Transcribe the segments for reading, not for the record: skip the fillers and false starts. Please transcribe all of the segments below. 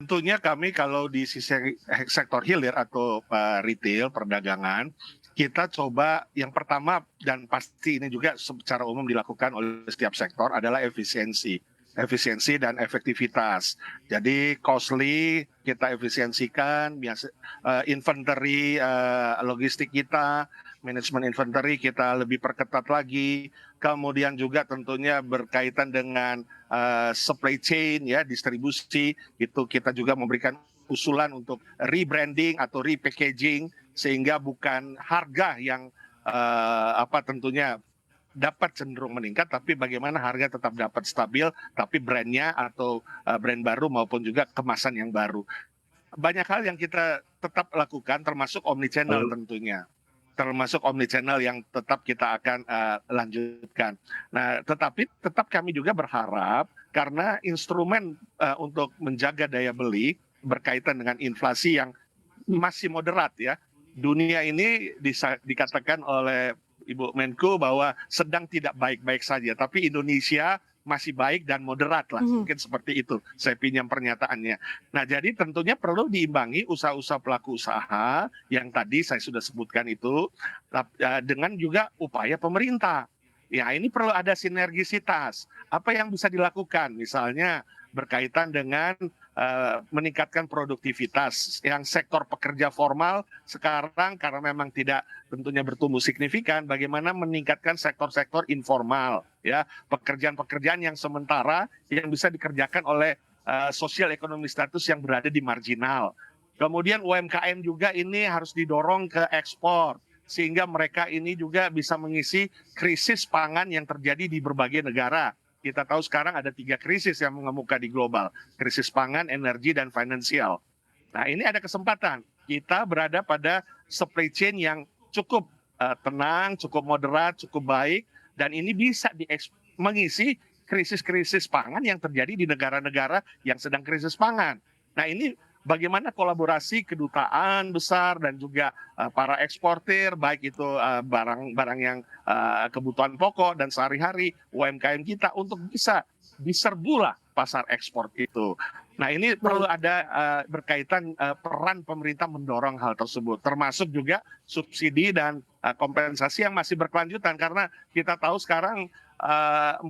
Tentunya kami kalau di sisi sektor hilir atau retail, perdagangan, kita coba yang pertama dan pasti ini juga secara umum dilakukan oleh setiap sektor adalah efisiensi. Efisiensi dan efektivitas. Jadi costly kita efisiensikan, inventory logistik kita, manajemen inventory kita lebih perketat lagi. Kemudian juga tentunya berkaitan dengan supply chain ya, distribusi, itu kita juga memberikan usulan untuk rebranding atau repackaging sehingga bukan harga yang tentunya dapat cenderung meningkat, tapi bagaimana harga tetap dapat stabil, tapi brandnya atau brand baru maupun juga kemasan yang baru. Banyak hal yang kita tetap lakukan, termasuk omnichannel tentunya. Termasuk omnichannel yang tetap kita akan lanjutkan. Nah, tetapi tetap kami juga berharap karena instrumen untuk menjaga daya beli berkaitan dengan inflasi yang masih moderat ya. Dunia ini dikatakan oleh Ibu Menko bahwa sedang tidak baik-baik saja, tapi Indonesia masih baik dan moderat lah, mungkin seperti itu saya pinjam pernyataannya. Nah, jadi tentunya perlu diimbangi usaha-usaha pelaku usaha yang tadi saya sudah sebutkan itu dengan juga upaya pemerintah. Ya, ini perlu ada sinergisitas. Apa yang bisa dilakukan? Misalnya berkaitan dengan meningkatkan produktivitas. Yang sektor pekerja formal sekarang karena memang tidak tentunya bertumbuh signifikan, bagaimana meningkatkan sektor-sektor informal, ya, pekerjaan-pekerjaan yang sementara yang bisa dikerjakan oleh sosial ekonomi status yang berada di marginal. Kemudian UMKM juga ini harus didorong ke ekspor sehingga mereka ini juga bisa mengisi krisis pangan yang terjadi di berbagai negara. Kita tahu sekarang ada 3 krisis yang mengemuka di global, krisis pangan, energi, dan finansial. Nah, ini ada kesempatan kita berada pada supply chain yang cukup tenang, cukup moderat, cukup baik, dan ini bisa mengisi krisis-krisis pangan yang terjadi di negara-negara yang sedang krisis pangan. Nah, ini bagaimana kolaborasi kedutaan besar dan juga para eksportir, baik itu barang-barang yang kebutuhan pokok dan sehari-hari UMKM kita untuk bisa diserbulah pasar ekspor itu. Nah, ini perlu ada berkaitan peran pemerintah mendorong hal tersebut, termasuk juga subsidi dan kompensasi yang masih berkelanjutan karena kita tahu sekarang 40%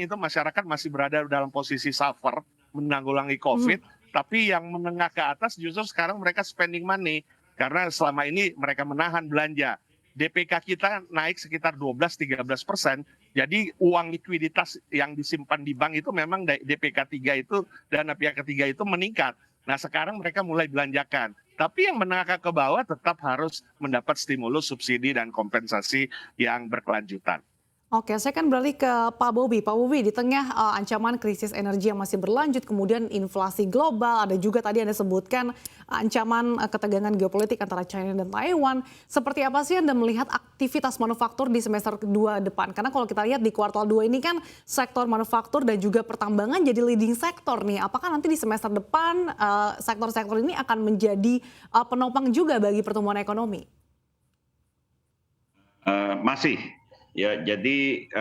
itu masyarakat masih berada dalam posisi suffer menanggulangi COVID. Tapi yang menengah ke atas justru sekarang mereka spending money karena selama ini mereka menahan belanja. DPK kita naik sekitar 12-13%. Jadi uang likuiditas yang disimpan di bank itu memang DPK 3 itu, dana pihak ketiga itu meningkat. Nah, sekarang mereka mulai belanjakan. Tapi yang menengah ke bawah tetap harus mendapat stimulus, subsidi, dan kompensasi yang berkelanjutan. Oke, saya kan beralih ke Pak Bobi. Pak Bobi, di tengah ancaman krisis energi yang masih berlanjut, kemudian inflasi global, ada juga tadi Anda sebutkan ancaman ketegangan geopolitik antara China dan Taiwan. Seperti apa sih Anda melihat aktivitas manufaktur di semester kedua depan? Karena kalau kita lihat di kuartal 2 ini kan sektor manufaktur dan juga pertambangan jadi leading sektor nih. Apakah nanti di semester depan sektor-sektor ini akan menjadi penopang juga bagi pertumbuhan ekonomi? Masih. Ya, jadi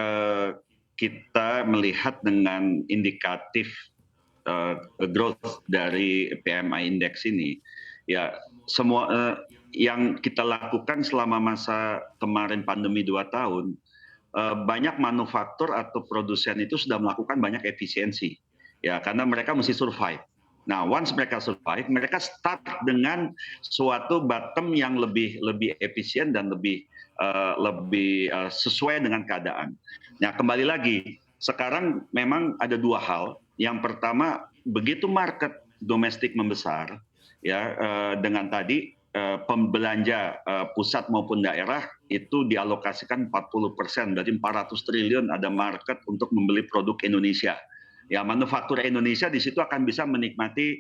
kita melihat dengan indikatif growth dari PMI Index ini, ya semua yang kita lakukan selama masa kemarin pandemi 2 tahun, banyak manufaktur atau produsen itu sudah melakukan banyak efisiensi, ya karena mereka mesti survive. Nah, once mereka survive, mereka start dengan suatu bottom yang lebih efisien dan lebih sesuai dengan keadaan. Nah, kembali lagi, sekarang memang ada 2 hal. Yang pertama, begitu market domestik membesar, ya dengan tadi pembelanja pusat maupun daerah itu dialokasikan 40%, berarti 400 triliun ada market untuk membeli produk Indonesia. Ya, manufaktur Indonesia di situ akan bisa menikmati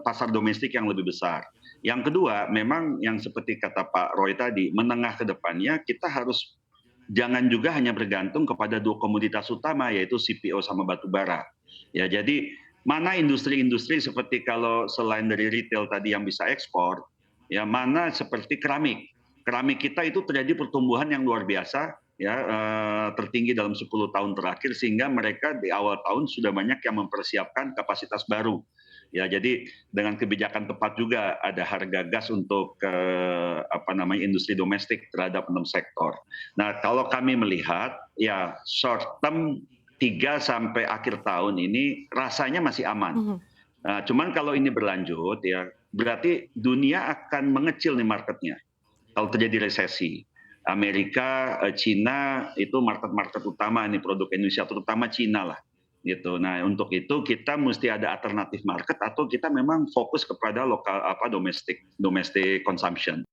pasar domestik yang lebih besar. Yang kedua, memang yang seperti kata Pak Roy tadi, menengah ke depannya kita harus jangan juga hanya bergantung kepada 2 komoditas utama, yaitu CPO sama batu bara. Ya, jadi mana industri-industri seperti kalau selain dari retail tadi yang bisa ekspor, ya mana seperti keramik. Keramik kita itu terjadi pertumbuhan yang luar biasa ya tertinggi dalam 10 tahun terakhir, sehingga mereka di awal tahun sudah banyak yang mempersiapkan kapasitas baru. Ya, jadi dengan kebijakan tepat juga ada harga gas untuk industri domestik terhadap 6 sektor. Nah, kalau kami melihat ya short term 3 sampai akhir tahun ini rasanya masih aman. Nah, cuman kalau ini berlanjut ya berarti dunia akan mengecil nih marketnya. Kalau terjadi resesi, Amerika, Cina itu market-market utama nih produk Indonesia, terutama Cina lah gitu. Nah, untuk itu kita mesti ada alternatif market atau kita memang fokus kepada lokal domestic consumption.